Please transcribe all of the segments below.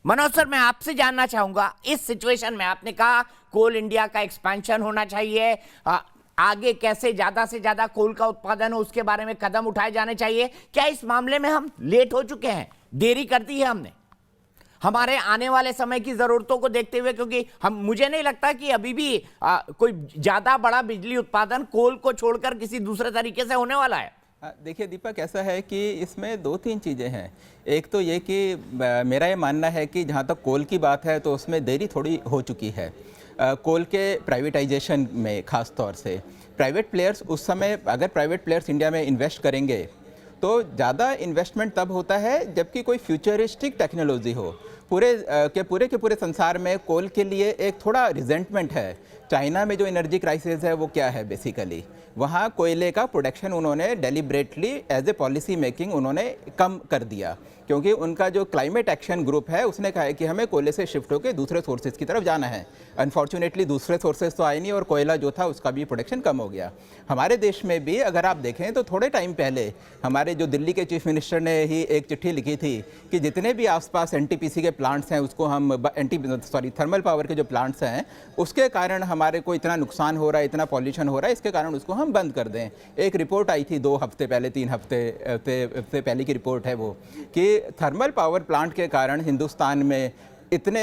Manoj sir, मैं आपसे जानना चाहूंगा, इस सिचुएशन में आपने कहा कोल इंडिया का एक्सपेंशन होना चाहिए, आगे कैसे ज्यादा से ज्यादा कोल का उत्पादन हो उसके बारे में कदम उठाए जाने चाहिए। क्या इस मामले में हम लेट हो चुके हैं, देरी कर दी है हमने हमारे आने वाले समय की जरूरतों को देखते हुए? क्योंकि मुझे नहीं लगता कि अभी भी कोई ज्यादा बड़ा बिजली उत्पादन कोल को छोड़कर किसी दूसरे तरीके से होने वाला है। देखिए दीपक, ऐसा है कि इसमें दो तीन चीज़ें हैं। एक तो ये कि मेरा ये मानना है कि जहाँ तक कोल की बात है तो उसमें देरी थोड़ी हो चुकी है। कोल के प्राइवेटाइजेशन में ख़ास तौर से प्राइवेट प्लेयर्स उस समय, अगर प्राइवेट प्लेयर्स इंडिया में इन्वेस्ट करेंगे तो ज़्यादा इन्वेस्टमेंट तब होता है जबकि कोई फ्यूचरिस्टिक टेक्नोलॉजी हो। पूरे के पूरे संसार में कोल के लिए एक थोड़ा रिजेंटमेंट है। चाइना में जो एनर्जी क्राइसिस है वो क्या है, बेसिकली वहाँ कोयले का प्रोडक्शन उन्होंने deliberately as a policy making उन्होंने कम कर दिया, क्योंकि उनका जो क्लाइमेट एक्शन ग्रुप है उसने कहा है कि हमें कोयले से शिफ्ट होकर दूसरे सोर्सेज की तरफ जाना है। अनफॉर्चुनेटली दूसरे सोर्सेज तो आए नहीं और कोयला जो था उसका भी प्रोडक्शन कम हो गया। हमारे देश में भी अगर आप देखें तो थोड़े टाइम पहले हमारे जो दिल्ली के चीफ मिनिस्टर ने ही एक चिट्ठी लिखी थी कि जितने भी आसपास एनटीपीसी के प्लांट्स हैं उसको हम थर्मल पावर के जो प्लांट्स हैं उसके कारण हमारे को इतना नुकसान हो रहा है, इतना पॉल्यूशन हो रहा है, इसके कारण उसको हम बंद कर दें। एक रिपोर्ट आई थी 2 हफ्ते पहले, 3 हफ्ते पहले की रिपोर्ट है वो, कि थर्मल पावर प्लांट के कारण हिंदुस्तान में इतने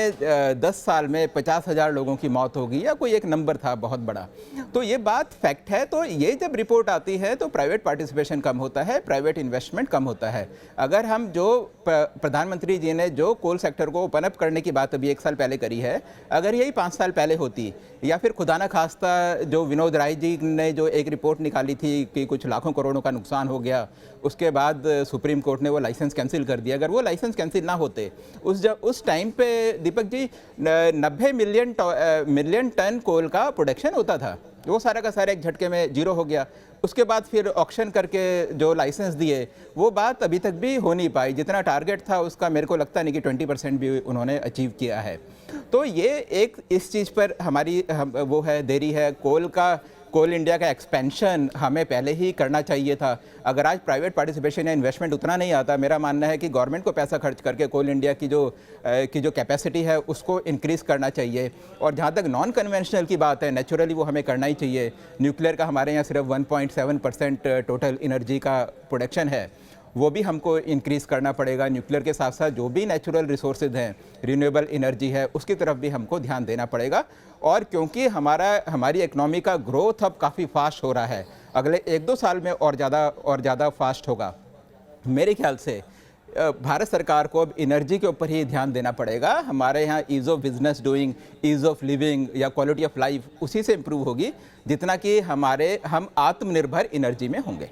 10 साल में 50,000 लोगों की मौत होगी, या कोई एक नंबर था बहुत बड़ा। तो ये बात फैक्ट है। तो ये जब रिपोर्ट आती है तो प्राइवेट पार्टिसिपेशन कम होता है, प्राइवेट इन्वेस्टमेंट कम होता है। अगर हम जो प्रधानमंत्री जी ने जो कोल सेक्टर को ओपन अप करने की बात अभी 1 साल पहले करी है, अगर यही 5 साल पहले होती, या फिर खुदा न खास्ता जो विनोद राय जी ने जो एक रिपोर्ट निकाली थी कि कुछ लाखों करोड़ों का नुकसान हो गया, उसके बाद सुप्रीम कोर्ट ने वो लाइसेंस कैंसिल कर दिया, अगर वो लाइसेंस कैंसिल ना होते, उस टाइम पे Deepak ji 90 million ton coal का प्रोडक्शन होता था, वो सारा का सारा एक झटके में जीरो हो गया। उसके बाद फिर ऑक्शन करके जो लाइसेंस दिए वो बात अभी तक भी हो नहीं पाई। जितना टारगेट था उसका मेरे को लगता नहीं कि 20% भी उन्होंने अचीव किया है। तो ये एक इस चीज़ पर हमारी वो है, देरी है। कोल इंडिया का एक्सपेंशन हमें पहले ही करना चाहिए था। अगर आज प्राइवेट पार्टिसिपेशन या इन्वेस्टमेंट उतना नहीं आता, मेरा मानना है कि गवर्नमेंट को पैसा खर्च करके कोल इंडिया की जो कैपेसिटी है उसको इंक्रीज़ करना चाहिए। और जहाँ तक नॉन कन्वेंशनल की बात है, नेचुरली वो हमें करना ही चाहिए। न्यूक्लियर का हमारे यहाँ सिर्फ 1.7% टोटल एनर्जी का प्रोडक्शन है, वो भी हमको इंक्रीज़ करना पड़ेगा। न्यूक्लियर के साथ साथ जो भी नेचुरल रिसोर्सेज हैं, रिन्यूएबल एनर्जी है, उसकी तरफ भी हमको ध्यान देना पड़ेगा। और क्योंकि हमारी इकनॉमी का ग्रोथ अब काफ़ी फास्ट हो रहा है, अगले 1-2 साल में और ज़्यादा फास्ट होगा। मेरे ख्याल से भारत सरकार को अब एनर्जी के ऊपर ही ध्यान देना पड़ेगा। हमारे यहाँ ease of business doing, ease of living या क्वालिटी ऑफ लाइफ उसी से इम्प्रूव होगी जितना कि हम आत्मनिर्भर एनर्जी में होंगे।